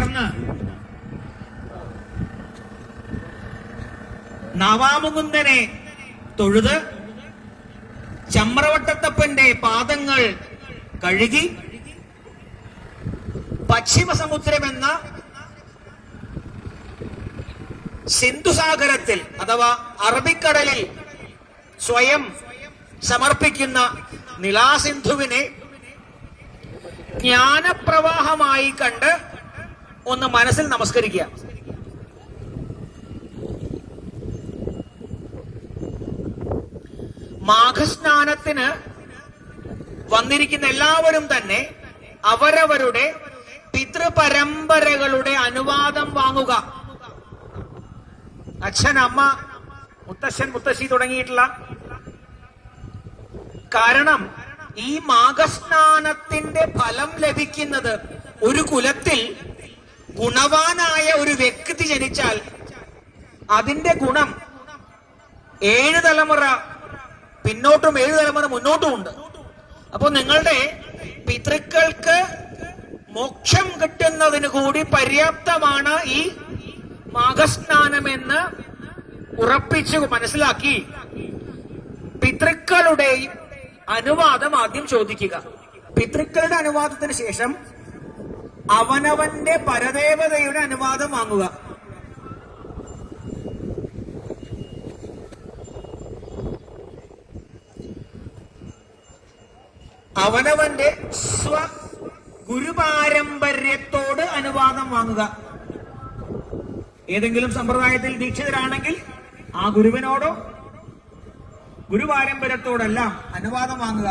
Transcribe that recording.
ചേർന്ന് നവാമുകുന്ദനെ തൊഴുത് ചമ്രവട്ടത്തപ്പന്റെ പാദങ്ങൾ കഴുകി പശ്ചിമസമുദ്രമെന്ന സിന്ധുസാഗരത്തിൽ അഥവാ അറബിക്കടലിൽ സ്വയം സമർപ്പിക്കുന്ന നിളാസിന്ധുവിനെ ജ്ഞാനപ്രവാഹമായി കണ്ട് ഒന്ന് മനസ്സിൽ നമസ്കരിക്കുക. മാഘസ്നാനത്തിന് വന്നിരിക്കുന്ന എല്ലാവരും തന്നെ അവരവരുടെ പിതൃപരമ്പരകളുടെ അനുവാദം വാങ്ങുക. അച്ഛൻ, അമ്മ, മുത്തശ്ശൻ, മുത്തശ്ശി തുടങ്ങിയിട്ടുള്ള. കാരണം ഈ മാഘസ്നാനത്തിന്റെ ഫലം ലഭിക്കുന്നത് ഒരു കുലത്തിൽ ഗുണവാനായ ഒരു വ്യക്തി ജനിച്ചാൽ അതിന്റെ ഗുണം 7 തലമുറ പിന്നോട്ടും 7 തലമുറ മുന്നോട്ടും ഉണ്ട്. അപ്പൊ നിങ്ങളുടെ പിതൃക്കൾക്ക് മോക്ഷം കിട്ടുന്നതിന് കൂടി പര്യാപ്തമാണ് ഈ മാഘസ്നാനമെന്ന് ഉറപ്പിച്ചു മനസ്സിലാക്കി പിതൃക്കളുടെ അനുവാദം ആദ്യം ചോദിക്കുക. പിതൃക്കളുടെ അനുവാദത്തിന് ശേഷം അവനവന്റെ പരദേവതയുടെ അനുവാദം വാങ്ങുക. അവനവന്റെ ഗുരുപാരമ്പര്യത്തോട് അനുവാദം വാങ്ങുക. ഏതെങ്കിലും സമ്പ്രദായത്തിൽ ദീക്ഷിതരാണെങ്കിൽ ആ ഗുരുവിനോടോ ഗുരുപാരമ്പര്യത്തോടെല്ലാം അനുവാദം വാങ്ങുക.